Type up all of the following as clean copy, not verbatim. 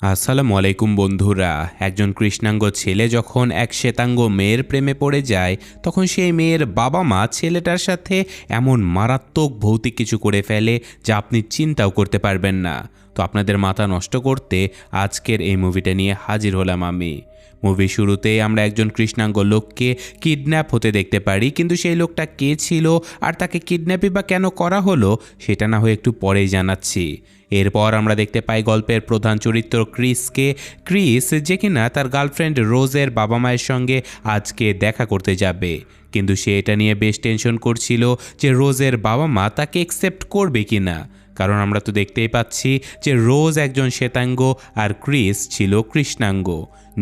আসসালামু আলাইকুম বন্ধুরা। একজন কৃষ্ণাঙ্গ ছেলে যখন এক শ্বেতাঙ্গ মেয়ের প্রেমে পড়ে যায়, তখন সেই মেয়ের বাবা মা ছেলেটার সাথে এমন মারাত্মক ভৌতিক কিছু করে ফেলে যা আপনি চিন্তাও করতে পারবেন না। তো আপনাদের মাথা নষ্ট করতে আজকের এই মুভিটা নিয়ে হাজির হলাম আমি। মুভির শুরুতেই আমরা একজন কৃষ্ণাঙ্গ লোককে কিডন্যাপ হতে দেখতে পারি, কিন্তু সেই লোকটা কে ছিল আর তাকে কিডন্যাপই বা কেন করা হলো সেটা না হয়ে একটু পরেই জানাচ্ছি। এরপর আমরা দেখতে পাই গল্পের প্রধান চরিত্র ক্রিস যে কিনা তার গার্লফ্রেন্ড রোজের বাবা মায়ের সঙ্গে আজকে দেখা করতে যাবে, কিন্তু সে এটা নিয়ে বেশ টেনশন করছিল যে রোজের বাবা মা তাকে অ্যাকসেপ্ট করবে কিনা, কারণ আমরা তো দেখতেই পাচ্ছি যে রোজ একজন শ্বেতাঙ্গ আর ক্রিস ছিল কৃষ্ণাঙ্গ।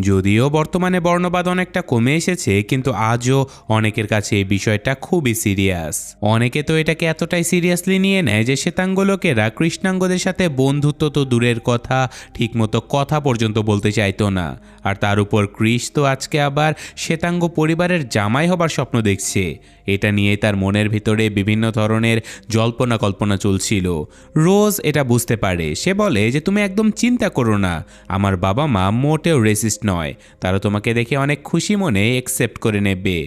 যদিও বর্তমানে বর্ণবাদ অনেকটা কমে এসেছে, কিন্তু আজও অনেকের কাছে এই বিষয়টা খুবই সিরিয়াস। অনেকে তো এটাকে এতটাই সিরিয়াসলি নিয়ে নেয় যে শ্বেতাঙ্গ লোকেরা কৃষ্ণাঙ্গদের সাথে বন্ধুত্ব তো দূরের কথা, ঠিকমতো কথা পর্যন্ত বলতে চাইতো না। আর তার উপর ক্রিস তো আজকে আবার শ্বেতাঙ্গ পরিবারের জামাই হবার স্বপ্ন দেখছে। এটা নিয়ে তার মনের ভিতরে বিভিন্ন ধরনের জল্পনা কল্পনা চলছিল। রোজ এটা বুঝতে পারে, সে বলে যে তুমি একদম চিন্তা করো না, আমার বাবা মা মোটেও রেসিস্ট নয়, তারা তোমাকে দেখে অনেক খুশি মনে অ্যাকসেপ্ট করে নেবে।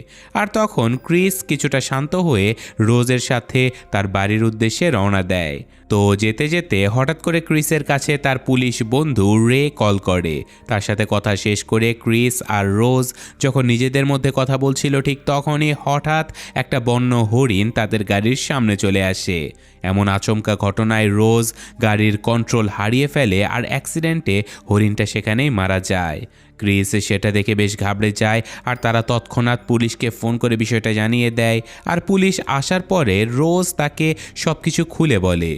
আর তখন ক্রিস কিছুটা শান্ত হয়ে রোজের সাথে তার বাড়ির উদ্দেশ্যে রওনা দেয়। তো যেতে যেতে হঠাৎ করে ক্রিসের কাছে তার পুলিশ বন্ধু রে কল করে। তার সাথে কথা শেষ করে ক্রিস আর রোজ যখন নিজেদের মধ্যে কথা বলছিল, ঠিক তখনই হঠাৎ একটা বন্য হরিণ তাদের গাড়ির সামনে চলে আসে। এমন আচমকা ঘটনায় রোজ গাড়ির কন্ট্রোল হারিয়ে ফেলে আর অ্যাক্সিডেন্টে হরিণটা সেখানেই মারা যায়। ক্রিস সেটা দেখে বেশ ঘাবড়ে যায় আর তারা তৎক্ষণাৎ পুলিশকে ফোন করে বিষয়টা জানিয়ে দেয়। আর পুলিশ আসার পরে রোজ তাকে সব কিছু খুলে বলে।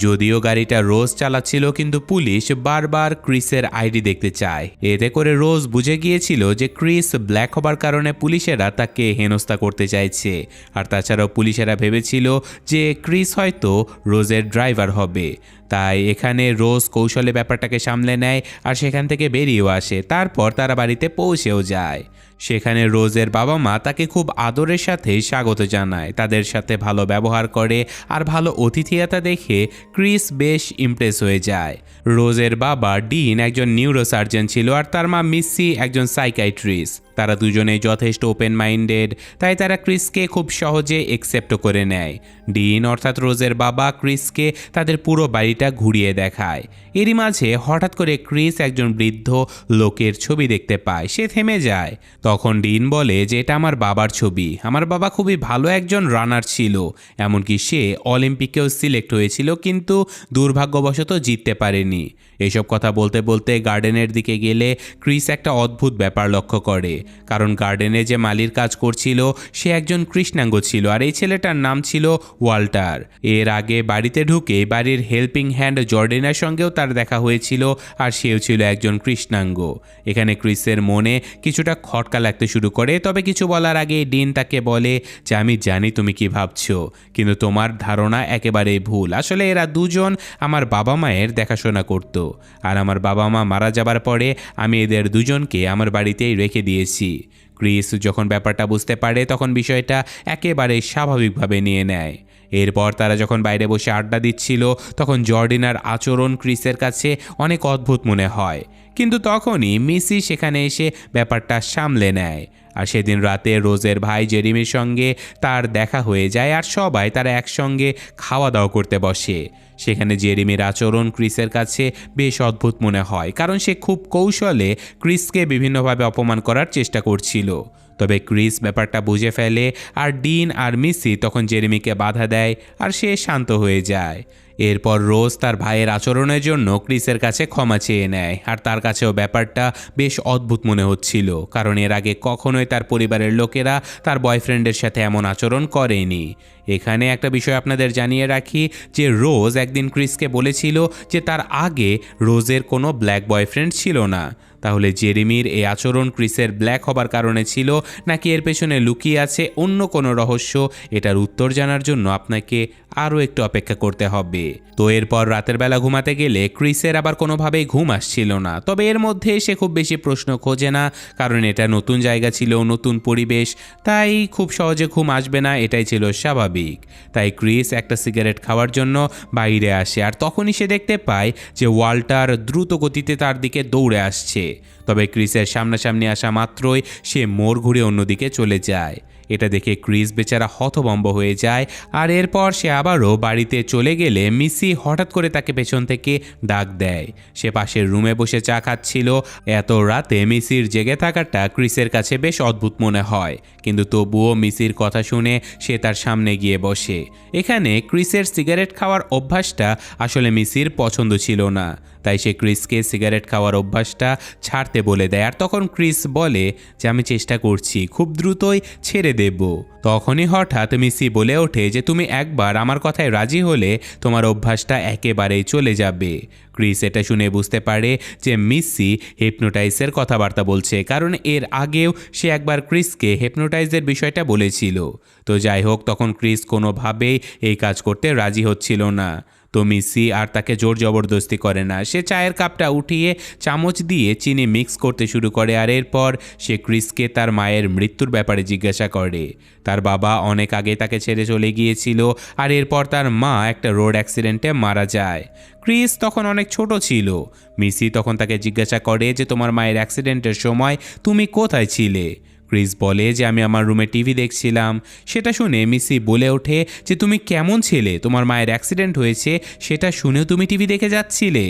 যদিও গাড়িটা রোজ চালাচ্ছিল, কিন্তু পুলিশ বারবার ক্রিসের আইডি দেখতে চায়। এতে করে রোজ বুঝে গিয়েছিল যে ক্রিস ব্ল্যাক হবার কারণে পুলিশেরা তাকে হেনস্থা করতে চাইছে। আর তাছাড়াও পুলিশেরা ভেবেছিল যে ক্রিস হয়তো রোজের ড্রাইভার হবে। তাই এখানে রোজ কৌশলে ব্যাপারটাকে সামলে নেয় আর সেখান থেকে বেরিয়েও আসে। তারপর তারা বাড়িতে পৌঁছেও যায়। সেখানে রোজের বাবা মা তাকে খুব আদরের সাথে স্বাগত জানায়, তাদের সাথে ভালো ব্যবহার করে আর ভালো অতিথিয়তা দেখে ক্রিস বেশ ইমপ্রেস হয়ে যায়। রোজের বাবা ডিন একজন নিউরোসার্জন ছিল আর তার মা মিসি একজন সাইকাইট্রিস্ট। তারা দুজনেই যথেষ্ট ওপেন মাইন্ডেড, তাই তারা ক্রিসকে খুব সহজে অ্যাকসেপ্টও করে নেয়। ডিন অর্থাৎ রোজের বাবা ক্রিসকে তাদের পুরো বাড়িটা ঘুরিয়ে দেখায়। এরই মাঝে হঠাৎ করে ক্রিস একজন বৃদ্ধ লোকের ছবি দেখতে পায়। সে থেমে যায়। তখন ডিন বলে যে এটা আমার বাবার ছবি, আমার বাবা খুবই ভালো একজন রানার ছিল, এমনকি সে অলিম্পিকেও সিলেক্ট হয়েছিল, কিন্তু দুর্ভাগ্যবশত জিততে পারেনি। এসব কথা বলতে বলতে গার্ডেনের দিকে গেলে ক্রিস একটা অদ্ভুত ব্যাপার লক্ষ্য করে, কারণ গার্ডেনে যে মালির কাজ করছিল সে একজন কৃষ্ণাঙ্গ ছিল আর এই ছেলেটার নাম ছিল ওয়াল্টার। এর আগে বাড়িতে ঢুকে বাড়ির হেল্পিং হ্যান্ড জর্ডেনার সঙ্গেও তার দেখা হয়েছিল আর সেও ছিল একজন কৃষ্ণাঙ্গ। এখানে ক্রিসের মনে কিছুটা খটকা লাগতে শুরু করে, তবে কিছু বলার আগে ডিন তাকে বলে যে আমি জানি তুমি কি ভাবছো, কিন্তু তোমার ধারণা একেবারেই ভুল। আসলে এরা দুজন আমার বাবা মায়ের দেখাশোনা করত, আর আমার বাবা মা মারা যাবার পরে আমি এদের দুজনকে আমার বাড়িতেই রেখে দিয়েছি। ক্রিস যখন ব্যাপারটা বুঝতে পারে তখন বিষয়টা একেবারে স্বাভাবিকভাবে নিয়ে নেয়। এরপর তারা যখন বাইরে বসে আড্ডা দিচ্ছিল তখন জর্ডিনার আচরণ ক্রিসের কাছে অনেক অদ্ভুত মনে হয়, কিন্তু তখনই মিসি সেখানে এসে ব্যাপারটা সামলে নেয়। আর সেদিন রাতে রোজের ভাই জেরিমির সঙ্গে তার দেখা হয়ে যায় আর সবাই তারা একসঙ্গে খাওয়া দাওয়া করতে বসে। সেখানে জেরিমির আচরণ ক্রিসের কাছে বেশ অদ্ভুত মনে হয়, কারণ সে খুব কৌশলে ক্রিসকে বিভিন্নভাবে অপমান করার চেষ্টা করছিল। তবে ক্রিস ব্যাপারটা বুঝে ফেলে আর ডিন আর মিসি তখন জেরিমিকে বাধা দেয় আর সে শান্ত হয়ে যায়। এরপর রোজ তার ভাইয়ের আচরণের জন্য ক্রিসের কাছে ক্ষমা চেয়ে নেয়, আর তার কাছেও ব্যাপারটা বেশ অদ্ভুত মনে হচ্ছিল, কারণ এর আগে কখনোই তার পরিবারের লোকেরা তার বয়ফ্রেন্ডের সাথে এমন আচরণ করেনি। এখানে একটা বিষয় আপনাদের জানিয়ে রাখি যে রোজ একদিন ক্রিসকে বলেছিল যে তার আগে রোজের কোনো ব্ল্যাক বয়ফ্রেন্ড ছিল না। তাহলে জেরিমির এই আচরণ ক্রিসের ব্ল্যাক হবার কারণে ছিল, নাকি এর পেছনে লুকিয়ে আছে অন্য কোনো রহস্য? এটার উত্তর জানার জন্য আপনাকে আরও একটু অপেক্ষা করতে হবে। তো এরপর রাতের বেলা ঘুমাতে গেলে ক্রিসের আবার কোনোভাবেই ঘুম আসছিল না। তবে এর মধ্যে সে খুব বেশি প্রশ্ন খোঁজে না, কারণ এটা নতুন জায়গা ছিল, নতুন পরিবেশ, তাই খুব সহজে ঘুম আসবে না, এটাই ছিল স্বাভাবিক। স্বাভাবিক। তাই ক্রিস একটা সিগারেট খাওয়ার জন্য বাইরে আসে, আর তখনই সে দেখতে পায় যে ওয়াল্টার দ্রুত গতিতে তার দিকে দৌড়ে আসছে। তবে ক্রিসের সামনাসামনি আসা মাত্রই সে মোড় ঘুরে অন্যদিকে চলে যায়। এটা দেখে ক্রিস বেচারা হতভম্ব হয়ে যায়, আর এরপর সে আবারও বাড়িতে চলে গেলে মিসি হঠাৎ করে তাকে পেছন থেকে ডাক দেয়। সে পাশের রুমে বসে চা খাচ্ছিল। এত রাতে মিসির জেগে থাকাটা ক্রিসের কাছে বেশ অদ্ভুত মনে হয়, কিন্তু তবুও মিসির কথা শুনে সে তার সামনে গিয়ে বসে। এখানে ক্রিসের সিগারেট খাওয়ার অভ্যাসটা আসলে মিসির পছন্দ ছিল না, তাই সে ক্রিসকে সিগারেট খাওয়ার অভ্যাসটা ছাড়তে বলে দেয়। আর তখন ক্রিস বলে যে আমি চেষ্টা করছি, খুব দ্রুতই ছেড়ে দেব। তখনই হঠাৎ মিসি বলে ওঠে যে তুমি একবার আমার কথায় রাজি হলে তোমার অভ্যাসটা একেবারেই চলে যাবে। ক্রিস এটা শুনে বুঝতে পারে যে মিসি হিপনোটাইজের কথাবার্তা বলছে, কারণ এর আগেও সে একবার ক্রিসকে হিপনোটাইজের বিষয়টা বলেছিল। তো যাই হোক, তখন ক্রিস কোনোভাবেই এই কাজ করতে রাজি হচ্ছিল না। তো মিসি আর তাকে জোর জবরদস্তি করে না, সে চায়ের কাপটা উঠিয়ে চামচ দিয়ে চিনি মিক্স করতে শুরু করে। আর এরপর সে ক্রিসকে তার মায়ের মৃত্যুর ব্যাপারে জিজ্ঞাসা করে। তার বাবা অনেক আগে তাকে ছেড়ে চলে গিয়েছিল, আর এরপর তার মা একটা রোড অ্যাক্সিডেন্টে মারা যায়। ক্রিস তখন অনেক ছোট ছিল। মিসি তখন তাকে জিজ্ঞাসা করে যে তোমার মায়ের অ্যাক্সিডেন্টের সময় তুমি কোথায় ছিলে? ক্রিস বলে যে আমি আমার রুমে টিভি দেখছিলাম। সেটা শুনে মিসি বলে ওঠে যে তুমি কেমন ছিলে, তোমার মায়ের অ্যাক্সিডেন্ট হয়েছে সেটা শুনেও তুমি টিভি দেখে যাচ্ছিলে।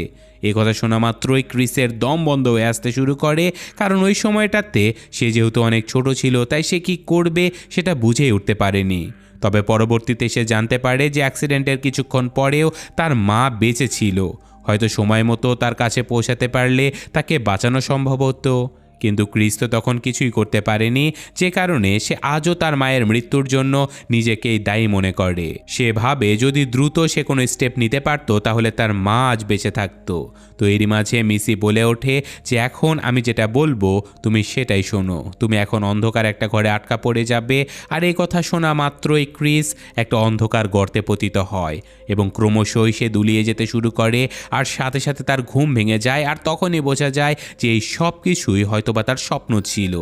এ কথা শোনা মাত্রই ক্রিসের দম বন্ধ হয়ে আসতে শুরু করে, কারণ ওই সময়টাতে সে যেহেতু অনেক ছোট ছিল, তাই সে কি করবে সেটা বুঝেই উঠতে পারেনি। তবে পরবর্তীতে সে জানতে পারে যে অ্যাক্সিডেন্টের কিছুক্ষণ পরেও তার মা বেঁচে ছিল। হয়তো সময় মতো তার কাছে পৌঁছাতে পারলে তাকে বাঁচানো সম্ভব হতো। কিন্তু ক্রিস তো তখন কিছুই করতে পারেনি, যে কারণে সে আজও তার মায়ের মৃত্যুর জন্য নিজেকেই দায়ী মনে করে। সে ভাবে যদি দ্রুত সে কোনো স্টেপ নিতে পারত তাহলে তার মা আজ বেঁচে থাকতো। তো এরই মাঝে মিসি বলে ওঠে যে এখন আমি যেটা বলবো তুমি সেটাই শোনো, তুমি এখন অন্ধকার একটা ঘরে আটকা পড়ে যাবে। আর এই কথা শোনা মাত্রই ক্রিস একটা অন্ধকার গর্তে পতিত হয় এবং ক্রমশই সে দুলিয়ে যেতে শুরু করে, আর সাথে সাথে তার ঘুম ভেঙে যায়। আর তখনই বোঝা যায় যে এই সব কিছুই হয়তোবা তার স্বপ্ন ছিল।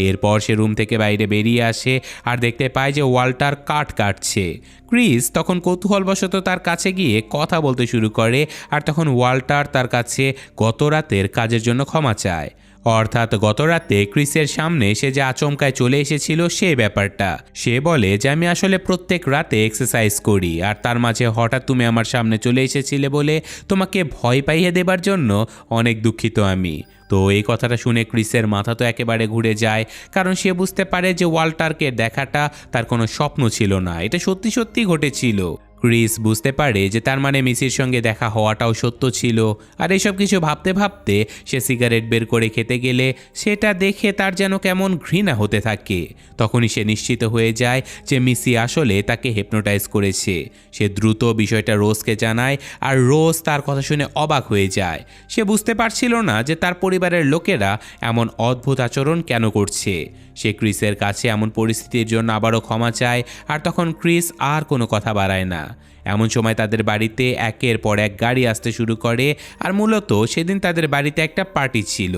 এরপর সে রুম থেকে বাইরে বেরিয়ে আসে আর দেখতে পায় যে ওয়াল্টার কাঠ কাটছে। ক্রিস তখন কৌতূহলবশত তার কাছে গিয়ে কথা বলতে শুরু করে, আর তখন ওয়াল্টার তার কাছে গত রাতের কাজের জন্য ক্ষমা চায়। অর্থাৎ গত রাতে ক্রিসের সামনে সে যে আচমকায় চলে এসেছিল সে ব্যাপারটা। সে বলে যে আমি আসলে প্রত্যেক রাতে এক্সারসাইজ করি, আর তার মাঝে হঠাৎ তুমি আমার সামনে চলে এসেছিলে বলে তোমাকে ভয় পাইয়ে দেবার জন্য অনেক দুঃখিত আমি। তো এই কথাটা শুনে ক্রিসের মাথা তো একেবারে ঘুরে যায়, কারণ সে বুঝতে পারে যে ওয়াল্টারকে দেখাটা তার কোনো স্বপ্ন ছিল না, এটা সত্যি সত্যি ঘটেছিল। ক্রিস বুঝতে পারে যে তার মানে মিসির সঙ্গে দেখা হওয়াটাও সত্য ছিল। আর এসব কিছু ভাবতে ভাবতে সে সিগারেট বের করে খেতে গেলে সেটা দেখে তার যেন কেমন ঘৃণা হতে থাকে। তখনই সে নিশ্চিত হয়ে যায় যে মিসি আসলে তাকে হিপনোটাইজ করেছে। সে দ্রুত বিষয়টা রোজকে জানায়, আর রোজ তার কথা শুনে অবাক হয়ে যায়। সে বুঝতে পারছিল না যে তার পরিবারের লোকেরা এমন অদ্ভুত আচরণ কেন করছে। সে ক্রিসের কাছে এমন পরিস্থিতির জন্য আবারও ক্ষমা চায়, আর তখন ক্রিস আর কোনো কথা বাড়ায় না। এমন সময় তাদের বাড়িতে একের পর এক গাড়ি আসতে শুরু করে, আর মূলত সেদিন তাদের বাড়িতে একটা পার্টি ছিল।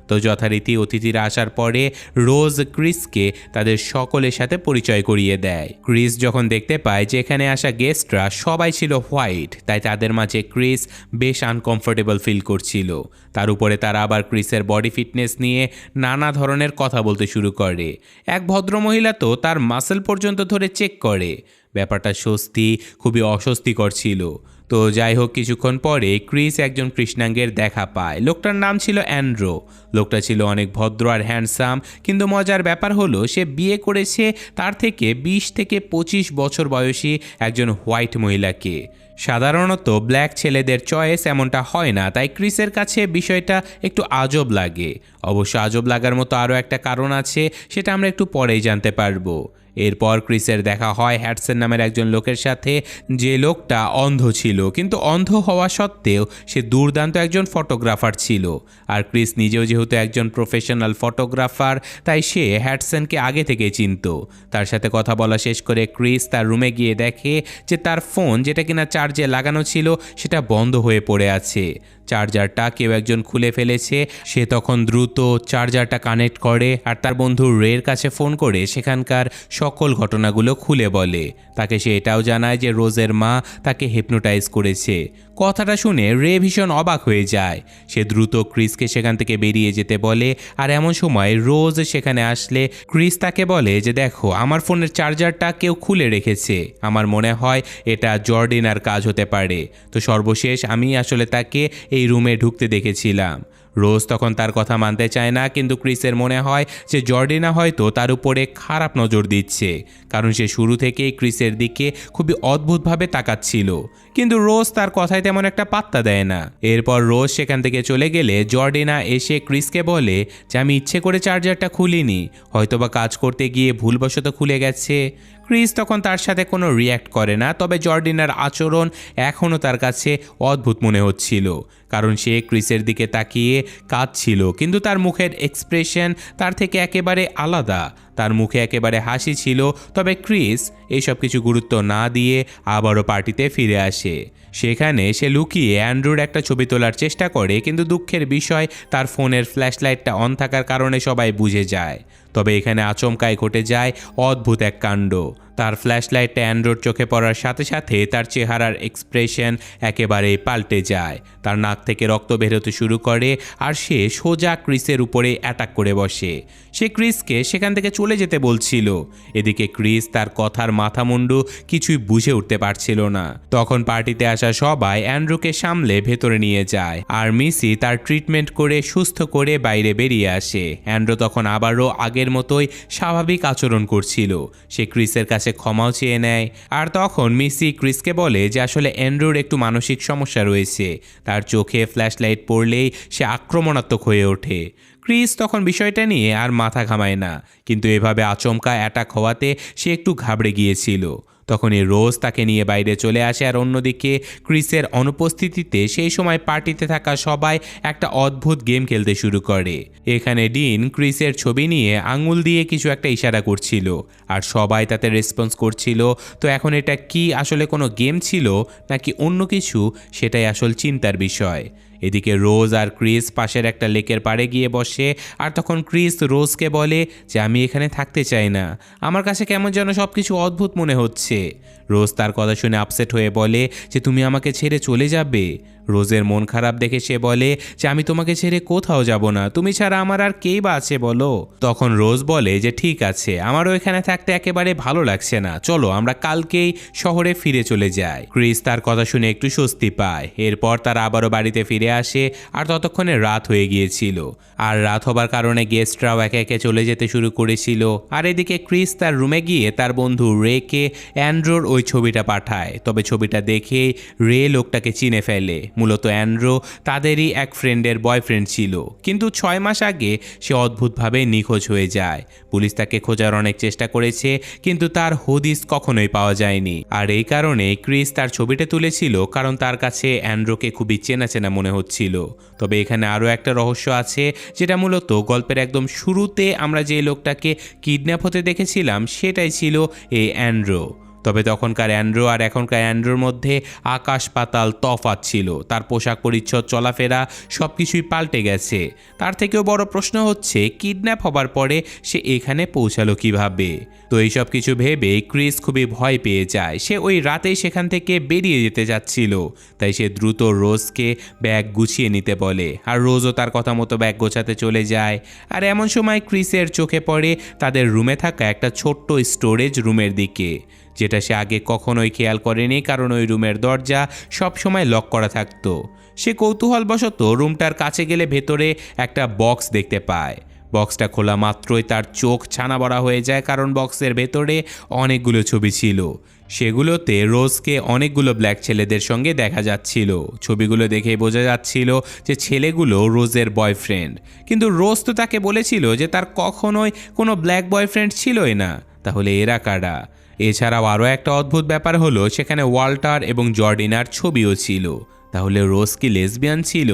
তো যথারীতি অতিথিরা আসার পরে রোজ ক্রিসকে তাদের সকলের সাথে পরিচয় করিয়ে দেয়। ক্রিস যখন দেখতে পায় যে এখানে আসা গেস্টরা সবাই ছিল হোয়াইট, তাই তাদের মাঝে ক্রিস বেশ আনকমফোর্টেবল ফিল করছিল। তার উপরে তারা আবার ক্রিসের বডি ফিটনেস নিয়ে নানা ধরনের কথা বলতে শুরু করে। এক ভদ্রমহিলা তো তার মাসেল পর্যন্ত ধরে চেক করে। ব্যাপারটা খুবই অস্বস্তিকর ছিল। তো যাই হোক, কিছুক্ষণ পরে ক্রিস একজন কৃষ্ণাঙ্গের দেখা পায়। লোকটার নাম ছিল অ্যান্ড্রো। লোকটা ছিল অনেক ভদ্র আর হ্যান্ডসাম, কিন্তু মজার ব্যাপার হলো সে বিয়ে করেছে তার থেকে 20 থেকে 25 বছর বয়সী একজন হোয়াইট মহিলাকে। সাধারণত ব্ল্যাক ছেলেদের চয়েস এমনটা হয় না, তাই ক্রিসের কাছে বিষয়টা একটু আজব লাগে। অবশ্য আজব লাগার মতো আরও একটা কারণ আছে, সেটা আমরা একটু পরেই জানতে পারবো। এরপর ক্রিসের দেখা হয় হ্যাডসন নামের একজন লোকের সাথে, যে লোকটা অন্ধ ছিল, কিন্তু অন্ধ হওয়া সত্ত্বেও সে দুর্দান্ত একজন ফটোগ্রাফার ছিল। আর ক্রিস নিজেও যেহেতু একজন প্রফেশনাল ফটোগ্রাফার, তাই সে হ্যাডসনকে আগে থেকে চিনত। তার সাথে কথা বলা শেষ করে ক্রিস তার রুমে গিয়ে দেখে যে তার ফোন, যেটা কিনা চার্জে লাগানো ছিল, সেটা বন্ধ হয়ে পড়ে আছে। চার্জারটা কেউ একজন খুলে ফেলেছে। সে তখন দ্রুত চার্জারটা কানেক্ট করে আর তার বন্ধু রের কাছে ফোন করে সেখানকার সকল ঘটনাগুলো খুলে বলে। তাকে সে এটাও জানায় যে রোজের মা তাকে হিপনোটাইজ করেছে। কথাটা শুনে রে ভীষণ অবাক হয়ে যায়। সে দ্রুত ক্রিসকে সেখান থেকে বেরিয়ে যেতে বলে। আর এমন সময় রোজ সেখানে আসলে ক্রিস তাকে বলে যে দেখো, আমার ফোনের চার্জারটা কেউ খুলে রেখেছে, আমার মনে হয় এটা জর্ডিনার কাজ হতে পারে। তো সর্বশেষ আমি আসলে তাকে এই রুমে ঢুকতে দেখেছিলাম। রোজ তখন তার কথা মানতে চায় না, কিন্তু ক্রিসের মনে হয় যে জর্ডিনা হয়তো তার উপরে খারাপ নজর দিচ্ছে, কারণ সে শুরু থেকেই ক্রিসের দিকে খুবই অদ্ভুতভাবে তাকাচ্ছিল। কিন্তু রোজ তার কথায় তেমন একটা পাত্তা দেয় না। এরপর রোজ সেখান থেকে চলে গেলে জর্ডিনা এসে ক্রিসকে বলে যে আমি ইচ্ছে করে চার্জারটা খুলিনি, হয়তোবা কাজ করতে গিয়ে ভুলবশত খুলে গেছে। ক্রিস তখন তার সাথে কোনো রিয়্যাক্ট করে না, তবে জর্ডিনার আচরণ এখনও তার কাছে অদ্ভুত মনে হচ্ছিল, কারণ সে ক্রিসের দিকে তাকিয়ে কাঁদছিল, কিন্তু তার মুখের এক্সপ্রেশন তার থেকে একেবারে আলাদা। তার মুখে একেবারে হাসি ছিল। তবে ক্রিস এইসব কিছু গুরুত্ব না দিয়ে আবারও পার্টিতে ফিরে আসে। সেখানে সে লুকিয়ে অ্যান্ড্রুর একটা ছবি তোলার চেষ্টা করে, কিন্তু দুঃখের বিষয় তার ফোনের ফ্ল্যাশলাইটটা অন থাকার কারণে সবাই বুঝে যায়। তবে এখানে আচমকায় ঘটে যায় অদ্ভুত এক কাণ্ড। তার ফ্ল্যাশলাইটটা অ্যান্ড্রুর চোখে পড়ার সাথে সাথে তার চেহারার এক্সপ্রেশন একেবারেই পাল্টে যায়। তার নাক থেকে রক্ত বেরোতে শুরু করে আর সে সোজা ক্রিসের উপরে অ্যাটাক করে বসে। সে ক্রিসকে সেখান থেকে চলে যেতে বলছিল। এদিকে ক্রিস তার কথার মাথামুন্ডু কিছুই বুঝে উঠতে পারছিল না। তখন পার্টিতে আসা সবাই অ্যান্ড্রুকে সামলে ভেতরে নিয়ে যায় আর মিসি তার ট্রিটমেন্ট করে সুস্থ করে বাইরে বেরিয়ে আসে। অ্যান্ড্রু তখন আবারও আগের মতোই স্বাভাবিক আচরণ করছিল। সে ক্রিসের কাছে ক্ষমাও চেয়ে নেয়। আর তখন মিসি ক্রিসকে বলে যে আসলে অ্যান্ড্রুর একটু মানসিক সমস্যা রয়েছে, তার চোখে ফ্ল্যাশলাইট পড়লেই সে আক্রমণাত্মক হয়ে ওঠে। ক্রিস তখন বিষয়টা নিয়ে আর মাথা ঘামায় না, কিন্তু এভাবে আচমকা অ্যাটাক হওয়াতে সে একটু ঘাবড়ে গিয়েছিল। তখনই রোজ তাকে নিয়ে বাইরে চলে আসে। আর অন্যদিকে ক্রিসের অনুপস্থিতিতে সেই সময় পার্টিতে থাকা সবাই একটা অদ্ভুত গেম খেলতে শুরু করে। এখানে ডিন ক্রিসের ছবি নিয়ে আঙুল দিয়ে কিছু একটা ইশারা করছিল আর সবাই তাতে রেসপন্স করছিল। তো এখন এটা কি আসলে কোনো গেম ছিল নাকি অন্য কিছু, সেটাই আসল চিন্তার বিষয়। এদিকে রোজ আর ক্রিস পাশের একটা লেকের পাড়ে গিয়ে বসে। আর তখন ক্রিস রোজকে বলে যে আমি এখানে থাকতে চাই না, আমার কাছে কেমন যেন সব কিছু অদ্ভুত মনে হচ্ছে। রোজ তার কথা শুনে আপসেট হয়ে বলে যে তুমি আমাকে ছেড়ে চলে যাবে। রোজের মন খারাপ দেখে সে বলে যে আমি তোমাকে ছেড়ে কোথাও যাব না, তুমি ছাড়া আমার আর কেই বা আছে বলো। তখন রোজ বলে যে ঠিক আছে, আমারও এখানে থাকতে একেবারে ভালো লাগছে না, চলো আমরা কালকেই শহরে ফিরে চলে যাই। ক্রিস তার কথা শুনে একটু স্বস্তি পায়। এরপর তারা আবারও বাড়িতে ফিরে আসে আর ততক্ষণে রাত হয়ে গিয়েছিল। আর রাত হবার কারণে গেস্টরাও একে একে চলে যেতে শুরু করেছিল। আর এদিকে ক্রিস তার রুমে গিয়ে তার বন্ধু রেকে অ্যান্ড্রোর ওই ছবিটা পাঠায়। তবে ছবিটা দেখে রে লোকটাকে চিনে ফেলে। মূলত অ্যান্ড্রো তাদেরই এক ফ্রেন্ডের বয়ফ্রেন্ড ছিল, কিন্তু 6 মাস আগে সে অদ্ভুতভাবে নিখোঁজ হয়ে যায়। পুলিশ তাকে খোঁজার অনেক চেষ্টা করেছে, কিন্তু তার হদিস কখনোই পাওয়া যায়নি। আর এই কারণে ক্রিস তার ছবিটা তুলেছিল, কারণ তার কাছে অ্যান্ড্রোকে খুবই চেনা চেনা মনে হচ্ছিল। তবে এখানে আরও একটা রহস্য আছে, যেটা মূলত গল্পের একদম শুরুতে আমরা যে লোকটাকে কিডন্যাপ হতে দেখেছিলাম সেটাই ছিল এই অ্যান্ড্রো। তবে তখনকার অ্যান্ড্রো আর এখনকার অ্যান্ড্রোর মধ্যে আকাশ পাতাল তফাৎ ছিল। তার পোশাক পরিচ্ছদ, চলাফেরা সব কিছুই পাল্টে গেছে। তার থেকেও বড় প্রশ্ন হচ্ছে কিডন্যাপ হবার পরে সে এখানে পৌঁছালো কিভাবে। তো এইসব কিছু ভেবে ক্রিস খুবই ভয় পেয়ে যায়। সে ওই রাতেই সেখান থেকে বেরিয়ে যেতে যাচ্ছিল। তাই সে দ্রুত রোজকে ব্যাগ গুছিয়ে নিতে বলে আর রোজও তার কথা মতো ব্যাগ গোছাতে চলে যায়। আর এমন সময় ক্রিসের চোখে পড়ে তাদের রুমে থাকা একটা ছোট্ট স্টোরেজ রুমের দিকে, যেটা সে আগে কখনোই খেয়াল করেনি, কারণ ওই রুমের দরজা সবসময় লক করা থাকতো। সে কৌতূহলবশত রুমটার কাছে গেলে ভেতরে একটা বক্স দেখতে পায়। বক্সটা খোলা মাত্রই তার চোখ ছানা বড়া হয়ে যায়, কারণ বক্সের ভেতরে অনেকগুলো ছবি ছিল। সেগুলোতে রোজকে অনেকগুলো ব্ল্যাক ছেলেদের সঙ্গে দেখা যাচ্ছিল। ছবিগুলো দেখে বোঝা যাচ্ছিল যে ছেলেগুলো রোজের বয়ফ্রেন্ড, কিন্তু রোজ তো তাকে বলেছিল যে তার কখনোই কোনো ব্ল্যাক বয়ফ্রেন্ড ছিলই না। তাহলে এরা কারা? এছাড়াও আরও একটা অদ্ভুত ব্যাপার হলো সেখানে ওয়াল্টার এবং জর্ডিনার ছবিও ছিল। তাহলে রোজ কি লেসবিয়ান ছিল?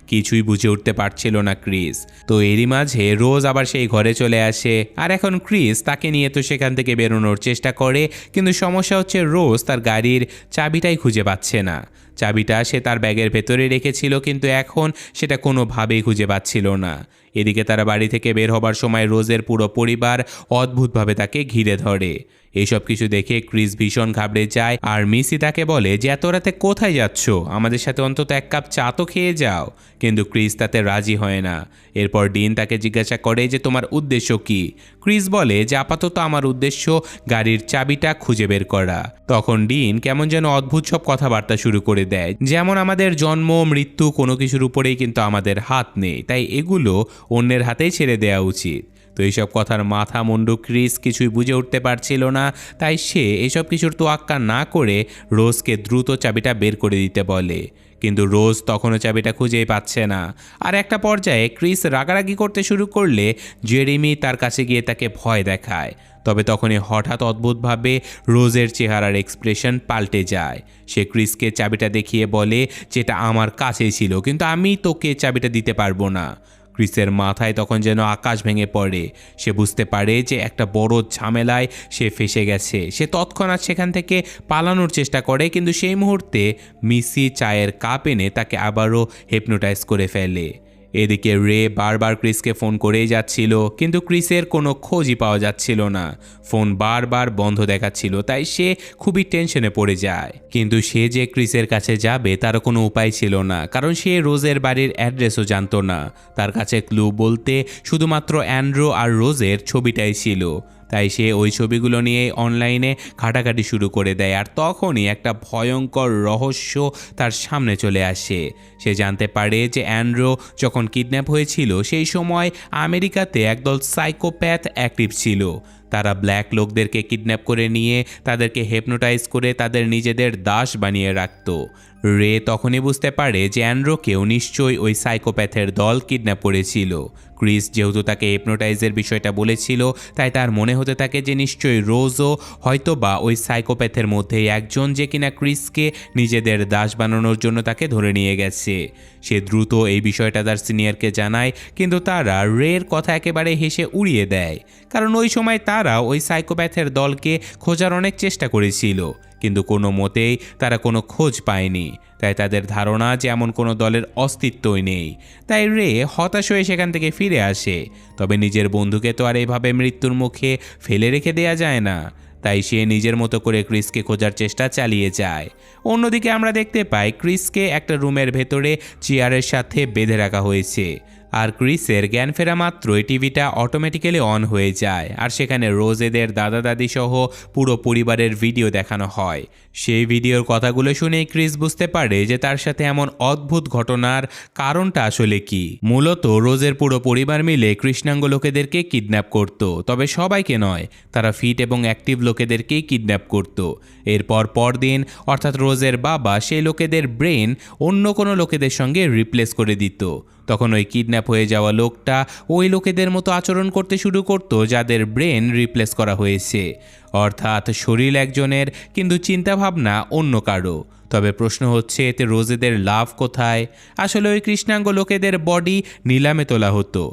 কিছুই বুঝে উঠতে পারছিল না ক্রিস। তো এরই মাঝে রোজ আবার সেই ঘরে চলে আসে। আর এখন ক্রিস তাকে নিয়ে তো সেখান থেকে বেরোনোর চেষ্টা করে, কিন্তু সমস্যা হচ্ছে রোজ তার গাড়ির চাবিটাই খুঁজে পাচ্ছে না। চাবিটা সে তার ব্যাগের ভেতরে রেখেছিল, কিন্তু এখন সেটা কোনোভাবেই খুঁজে পাচ্ছিল না। এদিকে তারা বাড়ি থেকে বের হবার সময় রোজের পুরো পরিবার অদ্ভুতভাবে তাকে ঘিরে ধরে। এইসব কিছু দেখে ক্রিস ভীষণ ঘাবড়ে যায়, আর মিসি তাকে বলে যে এত রাতে কোথায় যাচ্ছ, আমাদের সাথে অন্তত এক কাপ চা তো খেয়ে যাও। কিন্তু ক্রিস তাতে রাজি হয় না। এরপর ডিন তাকে জিজ্ঞাসা করে যে তোমার উদ্দেশ্য কি। ক্রিস বলে যে আপাতত আমার উদ্দেশ্য গাড়ির চাবিটা খুঁজে বের করা। তখন ডিন কেমন যেন অদ্ভুত সব কথাবার্তা শুরু করে দেয়, যেমন আমাদের জন্ম মৃত্যু কোনো কিছুর উপরেই কিন্তু আমাদের হাত নেই, তাই এগুলো অন্যের হাতেই ছেড়ে দেওয়া উচিত। তো এইসব কথার মাথা মুন্ডু ক্রিস কিছুই বুঝে উঠতে পারছিল না, তাই সে এসব কিছুর তোয়াক্কা না করে রোজকে দ্রুত চাবিটা বের করে দিতে বলে। কিন্তু রোজ তখনও চাবিটা খুঁজেই পাচ্ছে না। আর একটা পর্যায়ে ক্রিস রাগারাগি করতে শুরু করলে জেরেমি তার কাছে গিয়ে তাকে ভয় দেখায়। তবে তখনই হঠাৎ অদ্ভুতভাবে রোজের চেহারার এক্সপ্রেশন পাল্টে যায়। সে ক্রিসকে চাবিটা দেখিয়ে বলে যেটা আমার কাছেই ছিল, কিন্তু আমি তোকে চাবিটা দিতে পারবো না। ক্রিসের মাথায় তখন যেন আকাশ ভেঙে পড়ে। সে বুঝতে পারে যে একটা বড় ঝামেলায় সে ফেসে গেছে। সে তৎক্ষণাৎ সেখান থেকে পালানোর চেষ্টা করে, কিন্তু সেই মুহূর্তে মিসি চায়ের কাপ এনে তাকে আবারও হিপনোটাইজ করে ফেলে। এদিকে রে বারবার ক্রিসকে ফোন করেই যাচ্ছিল, কিন্তু ক্রিসের কোনো খোঁজই পাওয়া যাচ্ছিল না। ফোন বারবার বন্ধ দেখাচ্ছিল, তাই সে খুবই টেনশনে পড়ে যায়। কিন্তু সে যে ক্রিসের কাছে যাবে তারও কোনো উপায় ছিল না, কারণ সে রোজের বাড়ির অ্যাড্রেসও জানতো না। তার কাছে ক্লু বলতে শুধুমাত্র অ্যান্ড্রু আর রোজের ছবিটাই ছিল। তাই সে ওই ছবিগুলো নিয়ে অনলাইনে ঘাটাঘাটি শুরু করে দেয়। আর তখনই একটা ভয়ঙ্কর রহস্য তার সামনে চলে আসে। সে জানতে পারে যে অ্যান্ড্রু যখন কিডন্যাপ হয়েছিল সেই সময় আমেরিকাতে একদল সাইকোপ্যাথ অ্যাক্টিভ ছিল। তারা ব্ল্যাক লোকদেরকে কিডন্যাপ করে নিয়ে তাদেরকে হিপনোটাইজ করে তাদের নিজেদের দাস বানিয়ে রাখত। রে তখনই বুঝতে পারে যে অ্যান্ড্রুকেও নিশ্চয়ই ওই সাইকোপ্যাথের দল কিডন্যাপ করেছিল। ক্রিস যেহেতু তাকে হিপনোটাইজের বিষয়টা বলেছিল, তাই তার মনে হতে থাকে যে নিশ্চয়ই রোজও হয়তো বা ওই সাইকোপ্যাথের মধ্যেই একজন, যে কিনা ক্রিসকে নিজেদের দাস বানানোর জন্য তাকে ধরে নিয়ে গেছে। সে দ্রুত এই বিষয়টা তার সিনিয়রকে জানায়, কিন্তু তারা রের কথা একেবারে হেসে উড়িয়ে দেয়, কারণ ওই সময় তারা ওই সাইকোপ্যাথের দলকে খোঁজার অনেক চেষ্টা করেছিল, কিন্তু কোনো মতেই তারা কোনো খোঁজ পায়নি। তাই তাদের ধারণা যে এমন কোনো দলের অস্তিত্বই নেই। তাই রে হতাশ হয়ে সেখান থেকে ফিরে আসে। তবে নিজের বন্ধুকে তো আর এইভাবে মৃত্যুর মুখে ফেলে রেখে দেয়া যায় না। তাই সে নিজের মতো করে ক্রিসকে খোঁজার চেষ্টা চালিয়ে যায়। অন্যদিকে আমরা দেখতে পাই ক্রিসকে একটা রুমের ভেতরে চেয়ারের সাথে বেঁধে রাখা হয়েছে। আর ক্রিসের জ্ঞান ফেরা মাত্রই টিভিটা অটোমেটিক্যালি অন হয়ে যায়, আর সেখানে রোজেদের দাদা দাদি সহ পুরো পরিবারের ভিডিও দেখানো হয়। সেই ভিডিওর কথাগুলো শুনেই ক্রিস বুঝতে পারে যে তার সাথে এমন অদ্ভুত ঘটনার কারণটা আসলে কি। মূলত রোজের পুরো পরিবার মিলে কৃষ্ণাঙ্গ লোকেদেরকে কিডন্যাপ করত, তবে সবাইকে নয়, তারা ফিট এবং অ্যাক্টিভ লোকেদেরকেই কিডন্যাপ করত। এরপর পরদিন অর্থাৎ রোজের বাবা সেই লোকেদের ব্রেন অন্য কোনো লোকেদের সঙ্গে রিপ্লেস করে দিত। তখন ওই কিডন্যাপ হয়ে যাওয়া লোকটা ওই লোকেদের মতো আচরণ করতে শুরু করত যাদের ব্রেন রিপ্লেস করা হয়েছে, অর্থাৎ শরীর একজনের কিন্তু চিন্তাভাবনা অন্য কারো। তবে প্রশ্ন হচ্ছে এতে রোজেদের লাভ কোথায়? আসলে ওই কৃষ্ণাঙ্গ লোকেদের বডি নিলামে তোলা হতো।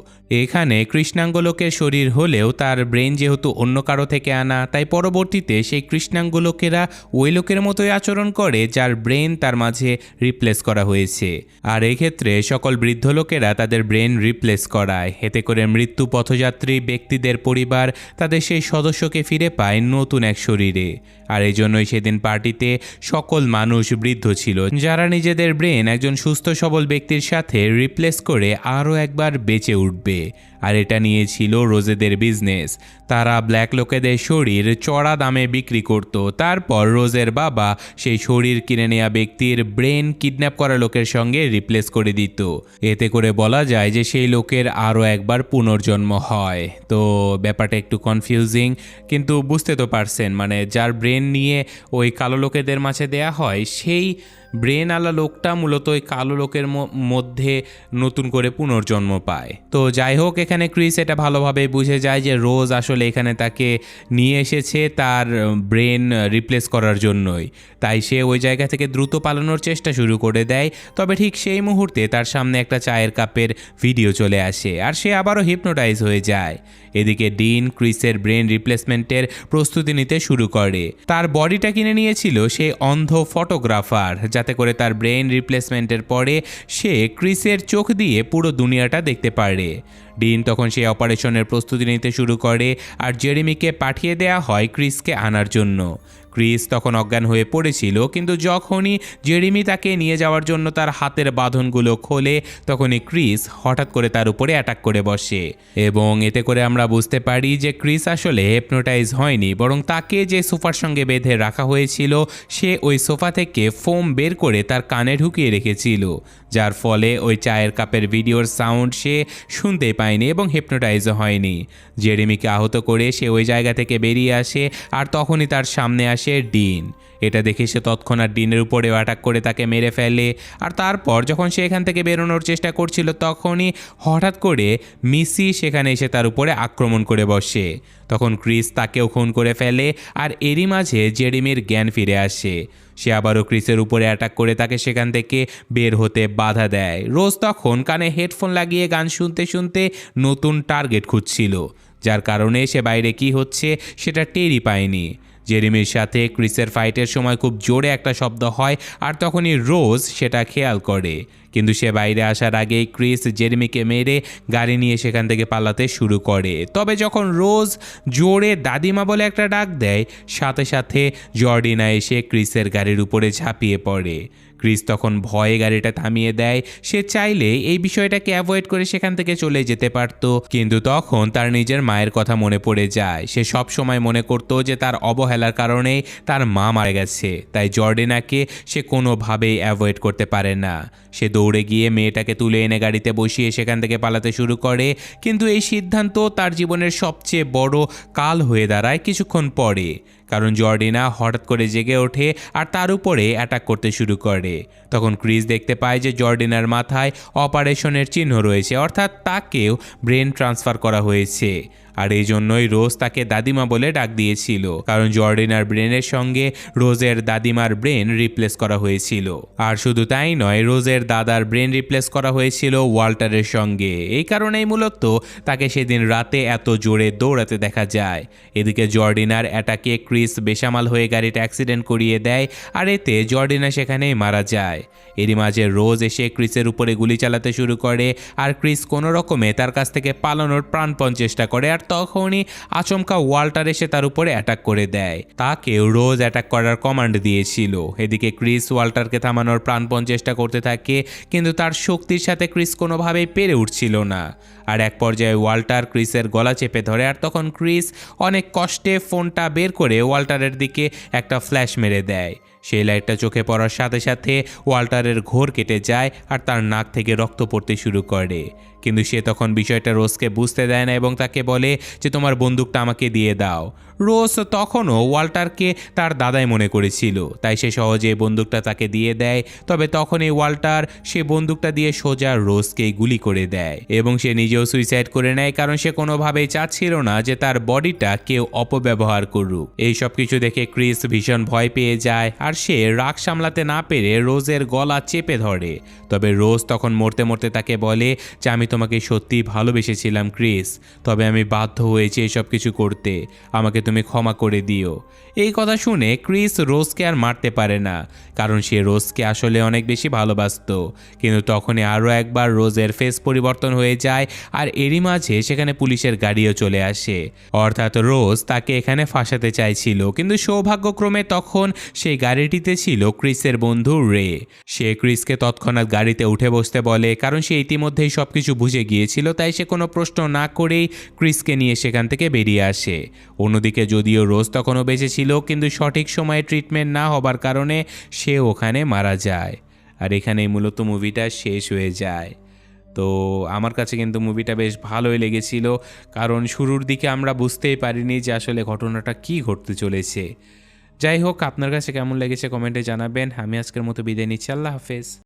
এখানে কৃষ্ণাঙ্গ লোকের শরীর হলেও তার ব্রেন যেহেতু অন্য কারো থেকে আনা, তাই পরবর্তীতে সেই কৃষ্ণাঙ্গ লোকেরা ওই লোকের মতোই আচরণ করে যার ব্রেন তার মাঝে রিপ্লেস করা হয়েছে। আর এক্ষেত্রে সকল বৃদ্ধ লোকেরা তাদের ব্রেন রিপ্লেস করায়। এতে করে মৃত্যু পথযাত্রী ব্যক্তিদের পরিবার তাদের সেই সদস্যকে ফিরে পায় নতুন এক শরীরে। আর এই জন্যই সেদিন পার্টিতে সকল মানুষ বৃদ্ধ ছিল, যারা নিজেদের ব্রেন একজন সুস্থ সবল ব্যক্তির সাথে রিপ্লেস করে আরও একবার বেঁচে উঠবে। আর এটা নিয়ে ছিল রোজেদের বিজনেস। তারা ব্ল্যাক লোকেদের শরীর চড়া দামে বিক্রি করত, তারপর রোজের বাবা সেই শরীর কিনে নেওয়া ব্যক্তির ব্রেন কিডন্যাপ করা লোকের সঙ্গে রিপ্লেস করে দিত। এতে করে বলা যায় যে সেই লোকের আরও একবার পুনর্জন্ম হয়। তো ব্যাপারটা একটু কনফিউজিং, কিন্তু বুঝতে তো পারছেন, মানে যার ব্রেন নিয়ে ওই কালো লোকেদের মাঝে দেয়া হয় সেই ব্রেন আলা লোকটা মূলত ওই কালো লোকের মধ্যে নতুন করে পুনর্জন্ম পায়। তো যাই হোক, এখানে ক্রিস এটা ভালোভাবে বুঝে যায় যে রোজ আসলে এখানে তাকে নিয়ে এসেছে তার ব্রেন রিপ্লেস করার জন্যই। তাই সে ওই জায়গা থেকে দ্রুত পালানোর চেষ্টা শুরু করে দেয়। তবে ঠিক সেই মুহূর্তে তার সামনে একটা চায়ের কাপের ভিডিও চলে আসে, আর সে আবারও হিপনোটাইজ হয়ে যায়। এদিকে ডিন ক্রিসের ব্রেন রিপ্লেসমেন্টের প্রস্তুতি নিতে শুরু করে। তার বডিটা কিনে নিয়েছিল সেই অন্ধ ফটোগ্রাফার, যাতে যাতে করে তার ব্রেন রিপ্লেসমেন্টের পরে সে ক্রিসের চোখ দিয়ে পুরো দুনিয়াটা দেখতে পারে। ডিন তখন সেই অপারেশনের প্রস্তুতি নিতে শুরু করে আর জেরেমিকে পাঠিয়ে দেয়া হয় ক্রিসকে আনার জন্য। ক্রিস তখন অজ্ঞান হয়ে পড়েছিল, কিন্তু যখনই জেরেমি তাকে নিয়ে যাওয়ার জন্য তার হাতের বাঁধনগুলো খোলে তখনই ক্রিস হঠাৎ করে তার উপরে অ্যাটাক করে বসে এবং এতে করে আমরা বুঝতে পারি যে ক্রিস আসলে হিপনোটাইজ হয়নি, বরং তাকে যে সোফার সঙ্গে বেঁধে রাখা হয়েছিল সে ওই সোফা থেকে ফোম বের করে তার কানে ঢুকিয়ে রেখেছিল, যার ফলে ওই চায়ের কাপের ভিডিওর সাউন্ড সে শুনতে পায়নি এবং হিপনোটাইজও হয়নি। জেরেমিকে আহত করে সে ওই জায়গা থেকে বেরিয়ে আসে আর তখনই তার সামনে আসে ডিন। এটা দেখে সে তৎক্ষণাৎ ডিনের উপরে অ্যাটাক করে তাকে মেরে ফেলে। আর তারপর যখন সে এখান থেকে বেরোনোর চেষ্টা করছিল তখনই হঠাৎ করে মিসি সেখানে এসে তার উপরে আক্রমণ করে বসে। তখন ক্রিস তাকেও খুন করে ফেলে আর এরই মাঝে জেরেমির জ্ঞান ফিরে আসে। সে আবারও ক্রিসের উপরে অ্যাটাক করে তাকে সেখান থেকে বের হতে বাধা দেয়। রোজ তখন কানে হেডফোন লাগিয়ে গান শুনতে শুনতে নতুন টার্গেট খুঁজছিল, যার কারণে সে বাইরে কি হচ্ছে সেটা টেরই পায়নি। জেরেমির সাথে ক্রিসের ফাইটের সময় খুব জোরে একটা শব্দ হয় আর তখনই রোজ সেটা খেয়াল করে, কিন্তু সে বাইরে আসার আগেই ক্রিস জেরেমিকে মেরে গাড়ি নিয়ে সেখান থেকে পালাতে শুরু করে। তবে যখন রোজ জোরে দাদিমা বলে একটা ডাক দেয় সাথে সাথে জর্ডিনা এসে ক্রিসের গাড়ির উপরে ঝাঁপিয়ে পড়ে। ক্রিস তখন ভয়ে গাড়িটা থামিয়ে দেয়। সে চাইলে এই বিষয়টাকে অ্যাভয়েড করে সেখান থেকে চলে যেতে পারত, কিন্তু তখন তার নিজের মায়ের কথা মনে পড়ে যায়। সে সব সময় মনে করত যে তার অবহেলার কারণেই তার মা মারা গেছে, তাই জর্ডিনাকে সে কোনোভাবেই অ্যাভয়েড করতে পারে না। সে দৌড়ে গিয়ে মেয়েটাকে তুলে এনে গাড়িতে বসিয়ে সেখান থেকে পালাতে শুরু করে, কিন্তু এই সিদ্ধান্ত তার জীবনের সবচেয়ে বড় কাল হয়ে দাঁড়ায় কিছুক্ষণ পরে, কারণ জর্ডিনা হঠাৎ করে জেগে ওঠে আর তার উপরে অ্যাটাক করতে শুরু করে। তখন ক্রিস দেখতে পায় যে জর্ডিনার মাথায় অপারেশনের চিহ্ন রয়েছে, অর্থাৎ তাকেও ব্রেন ট্রান্সফার করা হয়েছে। আর এই জন্যই রোজ তাকে দাদিমা বলে ডাক দিয়েছিল, কারণ জর্ডিনার ব্রেনের সঙ্গে রোজের দাদিমার ব্রেন রিপ্লেস করা হয়েছিল। আর শুধু তাই নয়, রোজের দাদার ব্রেন রিপ্লেস করা হয়েছিল ওয়াল্টারের সঙ্গে। এই কারণেই মূলত তাকে সেদিন রাতে এত জোরে দৌড়াতে দেখা যায়। এদিকে জর্ডিনার অ্যাটাকে ক্রিস বেসামাল হয়ে গাড়িটা অ্যাক্সিডেন্ট করিয়ে দেয় আর এতে জর্ডিনা সেখানেই মারা যায়। এরই মাঝে রোজ এসে ক্রিসের উপরে গুলি চালাতে শুরু করে আর ক্রিস কোনো রকমে তার কাছ থেকে পালানোর প্রাণপণ চেষ্টা করে, আর তখনই আচমকা ওয়াল্টার এসে তার উপরে অ্যাটাক করে দেয়। তাকেও রোজ অ্যাটাক করার কমান্ড দিয়েছিল। এদিকে ক্রিস ওয়াল্টারকে থামানোর প্রাণপণ চেষ্টা করতে থাকে, কিন্তু তার শক্তির সাথে ক্রিস কোনোভাবেই পেরে উঠছিল না। আর এক পর্যায়ে ওয়াল্টার ক্রিসের গলা চেপে ধরে, আর তখন ক্রিস অনেক কষ্টে ফোনটা বের করে ওয়াল্টারের দিকে একটা ফ্ল্যাশ মেরে দেয়। সেই লাইটটা চোখে পড়ার সাথে সাথে ওয়াল্টারের ঘোর কেটে যায় আর তার নাক থেকে রক্ত পড়তে শুরু করে, কিন্তু সে তখন বিষয়টা রোজকে বুঝতে দেয় না এবং তাকে বলে যে তোমার বন্দুকটা আমাকে দিয়ে দাও। রোজ তখনও ওয়াল্টারকে তার দাদাই মনে করেছিল, তাই সে সহজে বন্দুকটা তাকে দিয়ে দেয়। তবে তখনই ওয়াল্টার সে বন্দুকটা দিয়ে সোজা রোজকেই গুলি করে দেয় এবং সে নিজেও সুইসাইড করে নেয়, কারণ সে কোনোভাবেই চাচ্ছিল না যে তার বডিটা কেউ অপব্যবহার করুক। এই সব কিছু দেখে ক্রিস ভীষণ ভয় পেয়ে যায় আর সে রাগ সামলাতে না পেরে রোজের গলা চেপে ধরে। তবে রোজ তখন মরতে মরতে তাকে বলে যে আমি তোমাকে সত্যি ভালোবেসেছিলাম ক্রিস, তবে আমি বাধ্য হয়েছি এসব কিছু করতে, আমাকে তুমি ক্ষমা করে দিও। এই কথা শুনে ক্রিস রোজকে আর মারতে পারে না, কারণ সে রোজকে আসলে অনেক বেশি ভালোবাসতো। কিন্তু তখনই আরও একবার রোজের ফেস পরিবর্তন হয়ে যায় আর এরই মাঝে সেখানে পুলিশের গাড়িও চলে আসে, অর্থাৎ রোজ তাকে এখানে ফাঁসাতে চাইছিল। কিন্তু সৌভাগ্যক্রমে তখন সেই গাড়িটিতে ছিল ক্রিসের বন্ধু রে। সে ক্রিসকে তৎক্ষণাৎ গাড়িতে উঠে বসতে বলে, কারণ সে ইতিমধ্যেই সবকিছু বুঝে গিয়েছিল, তাই সে কোনো প্রশ্ন না করেই ক্রিসকে নিয়ে সেখান থেকে বেরিয়ে আসে। অন্যদিকে যদিও রোজ তখনও বেঁচে ছিল, কিন্তু সঠিক সময়ে ট্রিটমেন্ট না হবার কারণে সে ওখানে মারা যায়। আর এখানেই মূলত মুভিটা শেষ হয়ে যায়। তো আমার কাছে কিন্তু মুভিটা বেশ ভালোই লেগেছিল, কারণ শুরুর দিকে আমরা বুঝতেই পারিনি যে আসলে ঘটনাটা কী ঘটতে চলেছে। যাই হোক, আপনার কাছে কেমন লেগেছে কমেন্টে জানাবেন। আমি আজকের মতো বিদায় নিচ্ছি, আল্লাহ হাফেজ।